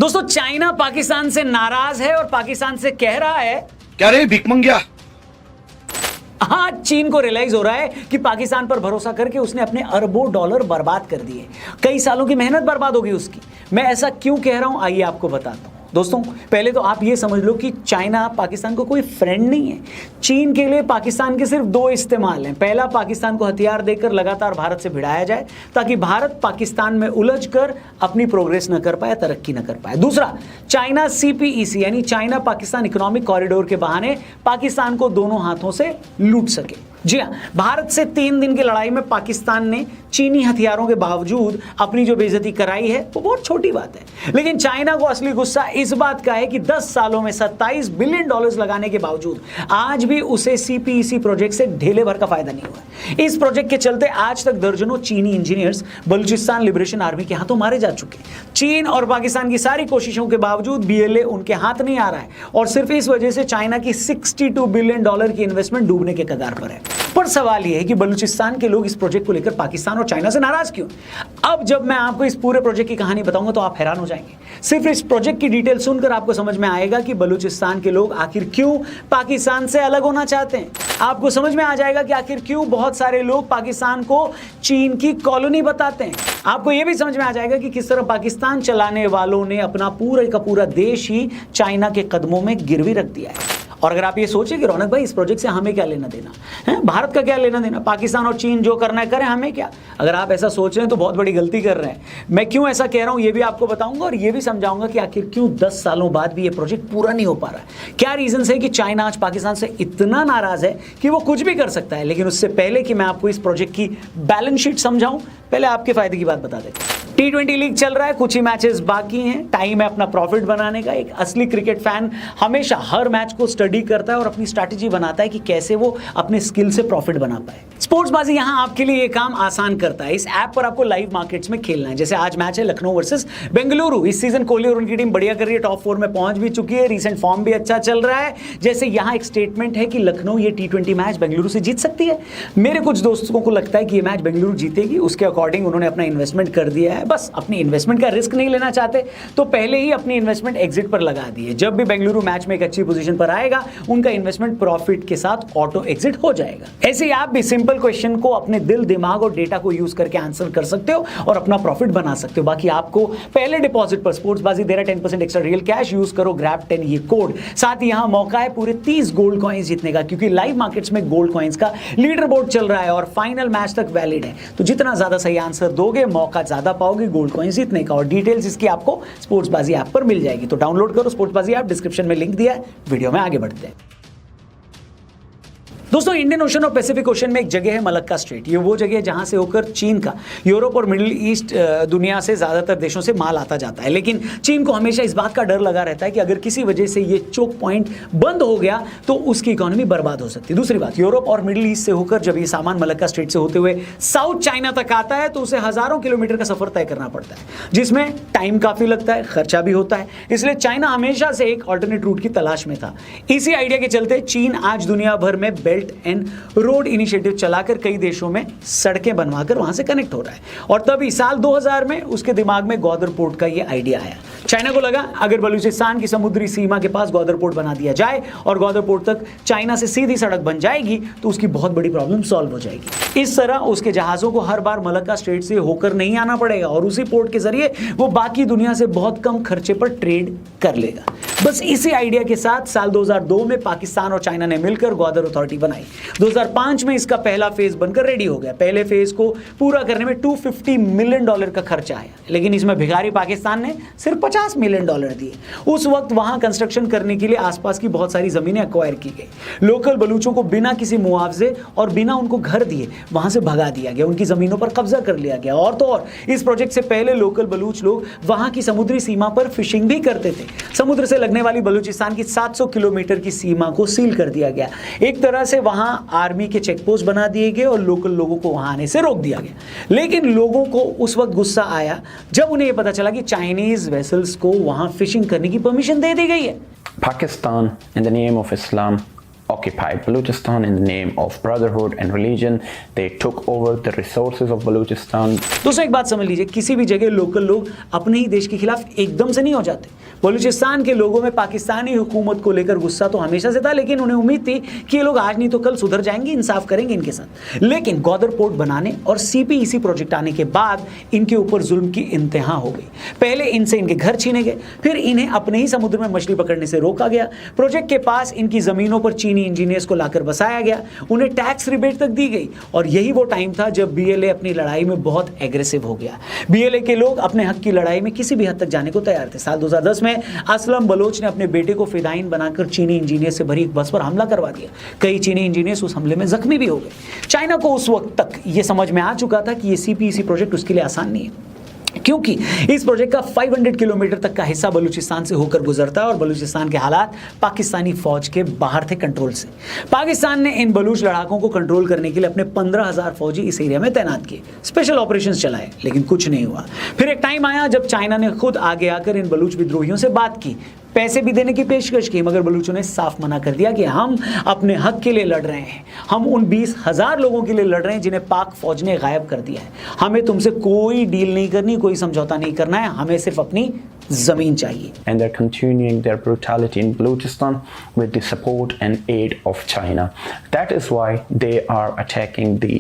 दोस्तों, चाइना पाकिस्तान से नाराज है और पाकिस्तान से कह रहा है, क्या रे भिख मंगिया। आज चीन को रियलाइज हो रहा है कि पाकिस्तान पर भरोसा करके उसने अपने अरबों डॉलर बर्बाद कर दिए। कई सालों की मेहनत बर्बाद होगी उसकी। मैं ऐसा क्यों कह रहा हूं, आइए आपको बताता हूं। दोस्तों, पहले तो आप ये समझ लो कि चाइना पाकिस्तान को कोई फ्रेंड नहीं है। चीन के लिए पाकिस्तान के सिर्फ दो इस्तेमाल हैं। पहला, पाकिस्तान को हथियार देकर लगातार भारत से भिड़ाया जाए ताकि भारत पाकिस्तान में उलझ कर अपनी प्रोग्रेस न कर पाए, तरक्की न कर पाए। दूसरा, चाइना CPEC यानी चाइना पाकिस्तान इकोनॉमिक कॉरिडोर के बहाने पाकिस्तान को दोनों हाथों से लूट सके। जी हाँ, भारत से 3 दिन की लड़ाई में पाकिस्तान ने चीनी हथियारों के बावजूद अपनी जो बेइज्जती कराई है वो बहुत छोटी बात है। लेकिन चाइना को असली गुस्सा इस बात का है कि 10 सालों में $27 बिलियन लगाने के बावजूद आज भी उसे CPEC प्रोजेक्ट से ढेले भर का फायदा नहीं हुआ। इस प्रोजेक्ट के चलते आज तक दर्जनों चीनी इंजीनियर्स बलूचिस्तान लिबरेशन आर्मी के हाथों मारे जा चुके। चीन और पाकिस्तान की सारी कोशिशों के बावजूद BLA उनके हाथ नहीं आ रहा है और सिर्फ इस वजह से चाइना की $62 बिलियन की इन्वेस्टमेंट डूबने के कगार पर है। पर सवाल यह है कि बलूचिस्तान के लोग इस प्रोजेक्ट को लेकर पाकिस्तान और चाइना से नाराज क्यों? अब जब मैं आपको इस पूरे प्रोजेक्ट की कहानी बताऊंगा तो आप हैरान हो जाएंगे। सिर्फ इस प्रोजेक्ट की डिटेल सुनकर आपको समझ में आएगा कि बलूचिस्तान के लोग आखिर क्यों पाकिस्तान से अलग होना चाहते हैं। आपको समझ में आ जाएगा कि आखिर क्यों बहुत सारे लोग पाकिस्तान को चीन की कॉलोनी बताते हैं। आपको यह भी समझ में आ जाएगा कि किस तरह पाकिस्तान चलाने वालों ने अपना पूरा का पूरा देश ही चाइना के कदमों में गिरवी रख दिया है। और अगर आप ये सोचें कि रौनक भाई, इस प्रोजेक्ट से हमें क्या लेना देना है, भारत का क्या लेना देना, पाकिस्तान और चीन जो करना है करें, हमें क्या। अगर आप ऐसा सोच रहे हैं तो बहुत बड़ी गलती कर रहे हैं। मैं क्यों ऐसा कह रहा हूं ये भी आपको बताऊंगा और ये भी समझाऊंगा कि आखिर क्यों 10 सालों बाद भी ये प्रोजेक्ट पूरा नहीं हो पा रहा है। क्या रीजन है कि चाइना आज पाकिस्तान से इतना नाराज है कि वो कुछ भी कर सकता है। लेकिन उससे पहले कि मैं आपको इस प्रोजेक्ट की बैलेंस शीट समझाऊं, पहले आपके फायदे की बात बता देता हूं। T20 लीग चल रहा है, कुछ ही मैचेस बाकी हैं, टाइम है अपना प्रॉफिट बनाने का। एक असली क्रिकेट फैन हमेशा हर मैच को स्टडी करता है और अपनी स्ट्रैटेजी बनाता है कि कैसे वो अपने स्किल से प्रॉफिट बना पाए। स्पोर्ट्सबाजी यहां आपके लिए ये काम आसान करता है। इस ऐप पर आपको लाइव मार्केट्स में खेलना है। जैसे आज मैच है लखनऊ वर्सेस बेंगलुरु। इस सीजन कोहली और उनकी टीम बढ़िया कर रही है, टॉप 4 में पहुंच भी चुकी है, रीसेंट फॉर्म भी अच्छा चल रहा है। जैसे यहां एक स्टेटमेंट है कि लखनऊ ये T20 मैच बेंगलुरु से जीत सकती है। मेरे कुछ दोस्तों को लगता है कि ये मैच बेंगलुरु जीतेगी, उसके अकॉर्डिंग उन्होंने अपना इन्वेस्टमेंट कर दिया है। बस अपनी इन्वेस्टमेंट का रिस्क नहीं लेना चाहते तो पहले ही अपनी इन्वेस्टमेंट एग्जिट पर लगा दी है। जब भी बेंगलुरु मैच में एक अच्छी पोजीशन पर आएगा, उनका इन्वेस्टमेंट प्रॉफिट के साथ ऑटो एग्जिट हो जाएगा। ऐसे ही आप भी सिंपल क्वेश्चन को अपने दिल, दिमाग और डेटा को यूज करके आंसर कर सकते हो और अपना प्रॉफिट बना सकते हो। बाकी आपको पहले डिपॉजिट पर स्पोर्ट्सबाजी दे रहा है 10% एक्स्ट्रा रियल कैश। यूज करो ग्रैब 10 ये कोड। साथ ही यहां मौका है पूरे 30 गोल्ड कॉइंस जीतने का, क्योंकि लाइव मार्केट्स में गोल्ड कॉइंस का लीडर बोर्ड चल रहा है और फाइनल मैच तक वैलिड है। तो जितना ज्यादा सही आंसर दोगे, मौका ज्यादा पाओगे गोल्ड कॉइंस जीतने का। और डिटेल्स इसकी आपको स्पोर्ट्सबाजी ऐप पर मिल जाएगी। तो डाउनलोड करो स्पोर्ट्सबाजी ऐप, डिस्क्रिप्शन में लिंक दिया है। वीडियो में आगे बढ़ते हैं। दोस्तों, इंडियन ओशन और पैसिफिक ओशन में एक जगह है मलक्का स्ट्रेट। ये वो जगह है जहां से होकर चीन का यूरोप और मिडिल ईस्ट दुनिया से ज्यादातर देशों से माल आता जाता है। लेकिन चीन को हमेशा इस बात का डर लगा रहता है कि अगर किसी वजह से ये चोक पॉइंट बंद हो गया तो उसकी इकोनॉमी बर्बाद हो सकती है। दूसरी बात, यूरोप और मिडिल ईस्ट से होकर जब ये सामान मलक्का स्ट्रेट से होते हुए साउथ चाइना तक आता है तो उसे हजारों किलोमीटर का सफर तय करना पड़ता है, जिसमें टाइम काफी लगता है, खर्चा भी होता है। इसलिए चाइना हमेशा से एक ऑल्टरनेट रूट की तलाश में था। इसी आइडिया के चलते चीन आज दुनिया भर में बेल्ट एंड रोड इनिशिएटिव चलाकर कई देशों में सड़कें बनवाकर वहां से कनेक्ट हो रहा है। और तभी साल 2000 में उसके दिमाग में ग्वादर पोर्ट का ये आइडिया आया। चाइना को लगा अगर बलूचिस्तान की समुद्री सीमा के पास ग्वादर पोर्ट बना दिया जाए और ग्वादर पोर्ट तक चाइना से सीधी सड़क बन जाएगी तो उसकी बहुत बड़ी प्रॉब्लम सॉल्व हो जाएगी। इस तरह उसके जहाजों को हर बार मलक्का स्ट्रेट से होकर नहीं आना पड़ेगा और उसी पोर्ट के जरिए वो बाकी दुनिया से बहुत कम खर्चे पर ट्रेड कर लेगा। बस इसी आइडिया के साथ साल 2002 में पाकिस्तान और चाइना ने मिलकर ग्वादर अथॉरिटी बनाई। 2005 में इसका पहला फेज बनकर रेडी हो गया। पहले फेज को पूरा करने में $250 मिलियन का खर्चा आया, लेकिन इसमें भिखारी पाकिस्तान ने सिर्फ $50 मिलियन दिए। उस वक्त वहां कंस्ट्रक्शन करने के लिए आसपास की बहुत सारी जमीनें एक्वायर की गई। लोकल बलूचों को बिना किसी मुआवजे और बिना उनको घर दिए वहां से भगा दिया गया, उनकी जमीनों पर कब्जा कर लिया गया। और तो और इस प्रोजेक्ट से पहले लोकल बलूच लोग वहां की समुद्री सीमा पर फिशिंग भी करते थे। समुद्र से लगने वाली बलूचिस्तान की 700 किलोमीटर की सीमा को सील कर दिया गया। एक तरह से वहां आर्मी के चेक पोस्ट बना दिए गए और लोकल लोगों को वहां आने से रोक दिया गया। लेकिन लोगों को उस वक्त गुस्सा आया जब उन्हें यह पता चला कि चाइनीज वेसल्स को वहां फिशिंग करने की परमिशन दे दी गई है। Pakistan, in the name of Islam, occupied Balochistan in the name of brotherhood and religion. They took over the resources of Balochistan. दोस्तों एक बात समझ लीजिए, किसी भी जगह लोकल लोग अपने ही देश के खिलाफ एकदम से नहीं हो जाते। बलूचिस्तान के लोगों में पाकिस्तानी हुकूमत को लेकर गुस्सा तो हमेशा से था, लेकिन उन्हें उम्मीद थी कि ये लोग आज नहीं तो कल सुधर जाएंगे, इंसाफ करेंगे इनके साथ। लेकिन ग्वादर पोर्ट बनाने और CPEC प्रोजेक्ट आने के बाद इनके ऊपर जुल्म की इंतहा हो गई। पहले इनसे इनके घर छीने गए, फिर इन्हें अपने ही समुद्र में मछली पकड़ने से रोका गया। प्रोजेक्ट के पास इनकी जमीनों पर चीनी इंजीनियर्स को लाकर बसाया गया, उन्हें टैक्स रिबेट तक दी गई। और यही वो टाइम था जब BLA अपनी लड़ाई में बहुत एग्रेसिव हो गया। BLA के लोग अपने हक की लड़ाई में किसी भी हद तक जाने को तैयार थे। साल 2010 में असलम बलोच ने अपने बेटे को फिदाइन बनाकर चीनी इंजीनियर से भरी एक बस पर हमला करवा दिया। कई चीनी इंजीनियर्स उस हमले में जख्मी भी हो गए। चाइना को उस वक्त तक ये समझ में आ चुका था कि ये CPEC प्रोजेक्ट उसके लिए आसान नहीं है, क्योंकि इस प्रोजेक्ट का 500 किलोमीटर तक का हिस्सा बलूचिस्तान से होकर गुजरता है और बलूचिस्तान के हालात पाकिस्तानी फौज के बाहर थे कंट्रोल से। पाकिस्तान ने इन बलूच लड़ाकों को कंट्रोल करने के लिए अपने 15,000 फौजी इस एरिया में तैनात किए, स्पेशल ऑपरेशंस चलाए, लेकिन कुछ नहीं हुआ। फिर एक टाइम आया जब चाइना ने खुद आगे आकर इन बलूच विद्रोहियों से बात की, पैसे भी देने की पेशकश की, मगर बलूचों ने साफ मना कर दिया कि हम अपने हक के लिए लड़ रहे हैं। हम उन 20,000 लोगों के लिए लड़ रहे हैं जिन्हें पाक फौज ने गायब कर दिया है। हमें तुमसे कोई डील नहीं करनी, कोई समझौता नहीं करना है, हमें सिर्फ अपनी जमीन चाहिए। And they're continuing their brutality in Balochistan with the support and aid of China. That is why they are attacking the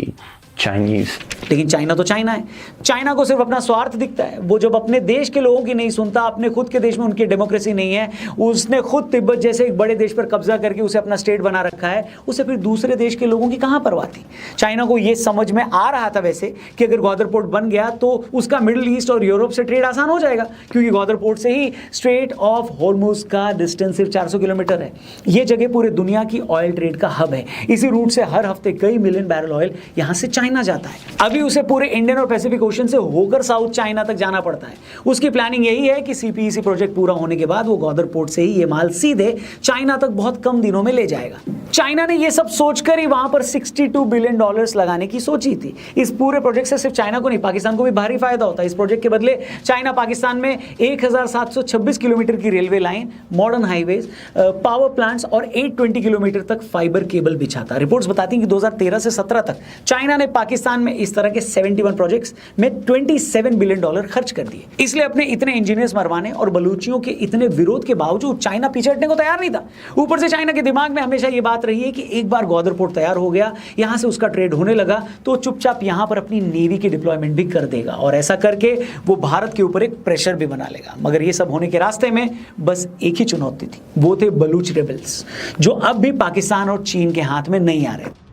Chinese. लेकिन चाइना तो चाइना है, चाइना को सिर्फ अपना स्वार्थ दिखता है। वो जब अपने देश के लोगों की नहीं सुनता, अपने खुद के देश में उनकी डेमोक्रेसी नहीं है, उसने खुद तिब्बत जैसे एक बड़े देश पर कब्जा करके उसे अपना स्टेट बना रखा है, उसे फिर दूसरे देश के लोगों की कहां परवाह थी। चाइना को ये समझ में आ रहा था वैसे कि अगर ग्वादर पोर्ट बन गया तो उसका मिडिल ईस्ट और यूरोप से ट्रेड आसान हो जाएगा, क्योंकि ग्वादर पोर्ट से ही स्ट्रेट ऑफ हॉर्मुज का डिस्टेंस सिर्फ 400 किलोमीटर है। ये जगह पूरे दुनिया की ऑयल ट्रेड का हब है। इसी रूट से हर हफ्ते कई मिलियन बैरल ऑयल यहां से चाइना जाता है। अभी उसे पूरे इंडियन और पैसिफिक ओशन से होकर साउथ चाइना तक जाना पड़ता है। उसकी प्लानिंग यही है कि CPEC प्रोजेक्ट पूरा होने के बाद वो ग्वादर पोर्ट से ही ये माल सीधे चाइना तक बहुत कम दिनों में ले जाएगा। चाइना ने ये सब सोचकर ही वहां पर $62 बिलियन लगाने की सोची थी। इस पूरे प्रोजेक्ट से सिर्फ चाइना को नहीं, पाकिस्तान को भी भारी फायदा होता है। इस प्रोजेक्ट के बदले चाइना पाकिस्तान में 1726 किलोमीटर की railway line, modern highways, power plants और 820 किलोमीटर तक फाइबर केबल बिछाता। रिपोर्ट्स बताती हैं कि 2013 से 17 तक चाइना ने पाकिस्तान में इस तरह के 71 प्रोजेक्ट्स में $27 बिलियन खर्च कर दिए। इसलिए अपने इतने इंजीनियर्स मरवाने और बलूचियों के इतने विरोध के बावजूद चाइना पीछे हटने को तैयार नहीं था। ऊपर से चाइना के दिमाग में हमेशा ये बात रही है कि एक बार ग्वादर पोर्ट तैयार हो गया, यहां से उसका ट्रेड होने लगा, तो चुपचाप यहां पर अपनी नेवी की डिप्लॉयमेंट भी कर देगा और ऐसा करके वो भारत के ऊपर एक प्रेशर भी बना लेगा। मगर ये सब होने के रास्ते में बस एक ही चुनौती थी, वो थे बलूच रेबल्स, जो अब भी पाकिस्तान और चीन के हाथ में नहीं आ रहे।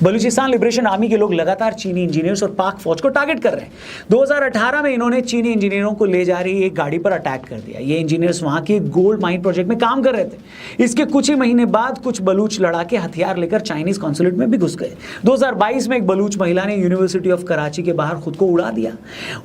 बलूचिस्तान लिबरेशन आर्मी के लोग लगातार चीनी इंजीनियर्स और पाक फौज को टारगेट कर रहे हैं। 2018 में इन्होंने चीनी इंजीनियरों को ले जा रही एक गाड़ी पर अटैक कर दिया। ये इंजीनियर्स वहां के गोल्ड माइन प्रोजेक्ट में काम कर रहे थे। इसके कुछ ही महीने बाद कुछ बलूच लड़ाके हथियार लेकर चाइनीज कॉन्सुलेट में भी घुस गए। 2022 में एक बलूच महिला ने यूनिवर्सिटी ऑफ कराची के बाहर खुद को उड़ा दिया।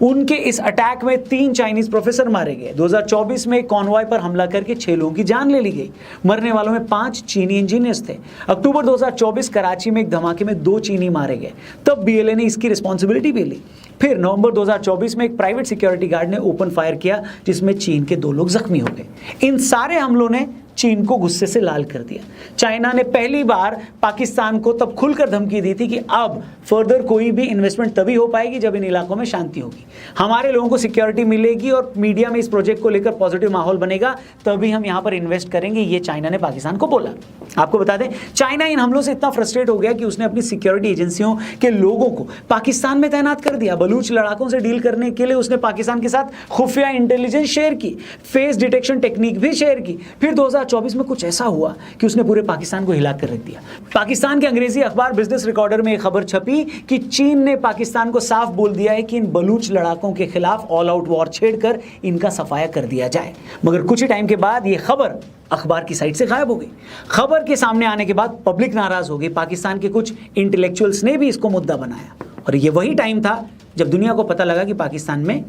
उनके इस अटैक में 3 चाइनीज प्रोफेसर मारे गए। 2024 में एक कॉन्वॉय पर हमला करके 6 लोगों की जान ले ली गई। मरने वालों में 5 चीनी इंजीनियर्स थे। अक्टूबर 2024 कराची में एक धमाके में 2 चीनी मारे गए, तब BLA ने इसकी रिस्पॉन्सिबिलिटी भी ली। फिर नवंबर 2024 में एक प्राइवेट सिक्योरिटी गार्ड ने ओपन फायर किया, जिसमें चीन के 2 लोग जख्मी हो गए। इन सारे हमलों ने चीन को गुस्से से लाल कर दिया। चाइना ने पहली बार पाकिस्तान को तब खुलकर धमकी दी थी कि अब फर्दर कोई भी इन्वेस्टमेंट तभी हो पाएगी जब इन इलाकों में शांति होगी, हमारे लोगों को सिक्योरिटी मिलेगी और मीडिया में इस प्रोजेक्ट को लेकर पॉजिटिव माहौल बनेगा, तभी हम यहाँ पर इन्वेस्ट करेंगे। ये चाइना ने पाकिस्तान को बोला। आपको बता दें, चाइना इन हमलों से इतना फ्रस्ट्रेट हो गया कि उसने अपनी सिक्योरिटी एजेंसियों के लोगों को पाकिस्तान में तैनात कर दिया। बलूच लड़ाकों से डील करने के लिए उसने पाकिस्तान के साथ खुफिया इंटेलिजेंस शेयर की, फेस डिटेक्शन टेक्निक भी शेयर की। फिर 2024 में कुछ ऐसा हुआ कि उसने पूरे पाकिस्तान को हिला कर रख दिया। पाकिस्तान के अंग्रेजी अखबार बिजनेस रिकॉर्डर में एक खबर छपी कि चीन ने पाकिस्तान को साफ बोल दिया है कि इन बलूच लड़ाकों के खिलाफ ऑल आउट वॉर छेड़कर इनका सफाया कर दिया जाए। मगर कुछ ही टाइम के बाद यह खबर अखबार की साइट से गायब हो गई। खबर के सामने आने के बाद पब्लिक नाराज हो गई। पाकिस्तान के कुछ इंटेलेक्चुअल्स ने भी इसको मुद्दा बनाया और ये वही टाइम था जब दुनिया को पता लगा कि पाकिस्तान में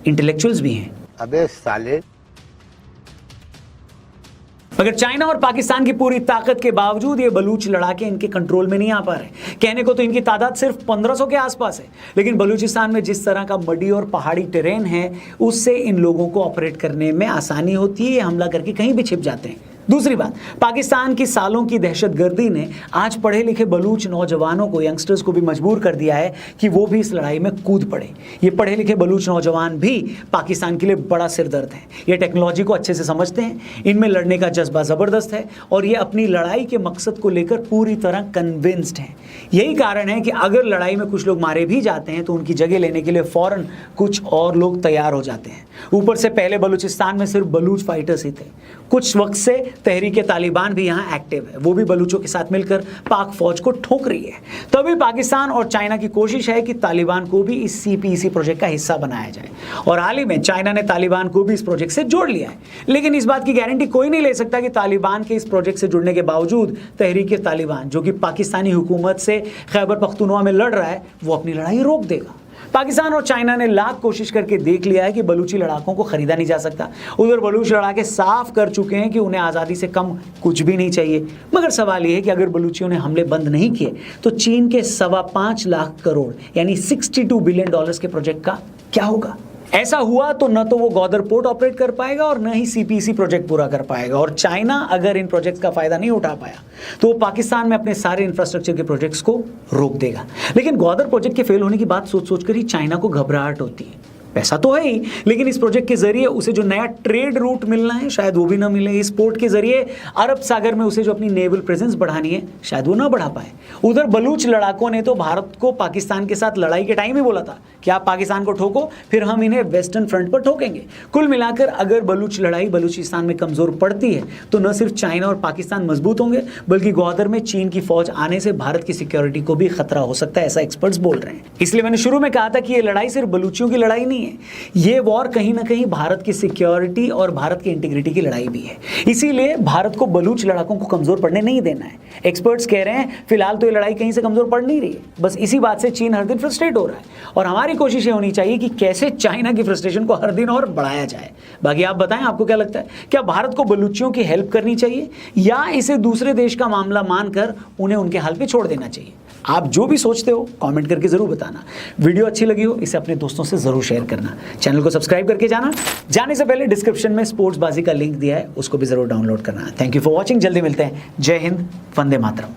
इंटेलेक्चुअल्स भी हैं। अबे साले। मगर चाइना और पाकिस्तान की पूरी ताकत के बावजूद ये बलूच लड़ाके इनके कंट्रोल में नहीं आ पा रहे। कहने को तो इनकी तादाद सिर्फ 1500 के आसपास है, लेकिन बलूचिस्तान में जिस तरह का मडी और पहाड़ी टेरेन है, उससे इन लोगों को ऑपरेट करने में आसानी होती है। ये हमला करके कहीं भी छिप जाते हैं। दूसरी बात, पाकिस्तान की सालों की दहशतगर्दी ने आज पढ़े लिखे बलूच नौजवानों को, यंगस्टर्स को भी मजबूर कर दिया है कि वो भी इस लड़ाई में कूद पड़े। ये पढ़े लिखे बलूच नौजवान भी पाकिस्तान के लिए बड़ा सिरदर्द है। ये टेक्नोलॉजी को अच्छे से समझते हैं, इनमें लड़ने का जज्बा ज़बरदस्त है और ये अपनी लड़ाई के मकसद को लेकर पूरी तरह कन्विंस्ड हैं। यही कारण है कि अगर लड़ाई में कुछ लोग मारे भी जाते हैं तो उनकी जगह लेने के लिए फ़ौरन कुछ और लोग तैयार हो जाते हैं। ऊपर से पहले बलूचिस्तान में सिर्फ बलूच फाइटर्स ही थे। कुछ वक्त से तहरीक तालिबान भी यहाँ एक्टिव है, वो भी बलूचों के साथ मिलकर पाक फौज को ठोक रही है। तभी पाकिस्तान और चाइना की कोशिश है कि तालिबान को भी इस CPEC प्रोजेक्ट का हिस्सा बनाया जाए और हाल ही में चाइना ने तालिबान को भी इस प्रोजेक्ट से जोड़ लिया है। लेकिन इस बात की गारंटी कोई नहीं ले सकता कि तालिबान के इस प्रोजेक्ट से जुड़ने के बावजूद तहरीक तालिबान, जो कि पाकिस्तानी हुकूमत से खैबर पख्तूनख्वा में लड़ रहा है, वो अपनी लड़ाई रोक देगा। पाकिस्तान और चाइना ने लाख कोशिश करके देख लिया है कि बलूची लड़ाकों को खरीदा नहीं जा सकता। उधर बलूच लड़ाके साफ कर चुके हैं कि उन्हें आज़ादी से कम कुछ भी नहीं चाहिए। मगर सवाल यह है कि अगर बलूचियों ने हमले बंद नहीं किए तो चीन के 5.25 लाख करोड़ यानी $62 बिलियन के प्रोजेक्ट का क्या होगा? ऐसा हुआ तो न तो वो ग्वादर पोर्ट ऑपरेट कर पाएगा और न ही CPEC प्रोजेक्ट पूरा कर पाएगा। और चाइना अगर इन प्रोजेक्ट्स का फायदा नहीं उठा पाया तो वो पाकिस्तान में अपने सारे इंफ्रास्ट्रक्चर के प्रोजेक्ट्स को रोक देगा। लेकिन ग्वादर प्रोजेक्ट के फेल होने की बात सोच सोचकर ही चाइना को घबराहट होती है। पैसा तो है ही, लेकिन इस प्रोजेक्ट के जरिए उसे जो नया ट्रेड रूट मिलना है शायद वो भी ना मिले। इस पोर्ट के जरिए अरब सागर में उसे जो अपनी नेवल प्रेजेंस बढ़ानी है शायद वो ना बढ़ा पाए। उधर बलूच लड़ाकों ने तो भारत को पाकिस्तान के साथ लड़ाई के टाइम ही बोला था कि आप पाकिस्तान को ठोको, फिर हम इन्हें वेस्टर्न फ्रंट पर ठोकेंगे। कुल मिलाकर अगर बलूच लड़ाई बलूचिस्तान में कमजोर पड़ती है तो न सिर्फ चाइना और पाकिस्तान मजबूत होंगे, बल्कि ग्वादर में चीन की फौज आने से भारत की सिक्योरिटी को भी खतरा हो सकता है, ऐसा एक्सपर्ट्स बोल रहे हैं। इसलिए मैंने शुरू में कहा था कि ये लड़ाई सिर्फ बलूचियों की लड़ाई नहीं है, ये वॉर कहीं ना कहीं भारत की सिक्योरिटी और भारत की इंटीग्रिटी की लड़ाई भी है। इसीलिए भारत को बलूच लड़ाकों को कमजोर पड़ने नहीं देना है। एक्सपर्ट्स कह रहे हैं फिलहाल तो ये लड़ाई कहीं से कमजोर पड़ नहीं रही है, बस इसी बात से चीन हर दिन फ्रस्ट्रेट हो रहा है और हमारी कोशिश ये होनी चाहिए कि कैसे चाइना की फ्रस्ट्रेशन को हर दिन और बढ़ाया जाए। बाकी आप बताएं, आपको क्या लगता है? क्या भारत को बलूचियों की हेल्प करनी चाहिए या इसे दूसरे देश का मामला मानकर उन्हें उनके हाल पे छोड़ देना चाहिए? आप जो भी सोचते हो कमेंट करके जरूर बताना। वीडियो अच्छी लगी हो इसे अपने दोस्तों से जरूर शेयर करना। चैनल को सब्सक्राइब करके जाने से पहले डिस्क्रिप्शन में स्पोर्ट्स बाजी का लिंक दिया है, उसको भी जरूर डाउनलोड करना। Thank you for watching. जल्दी मिलते हैं। जय हिंद, वंदे मातरम।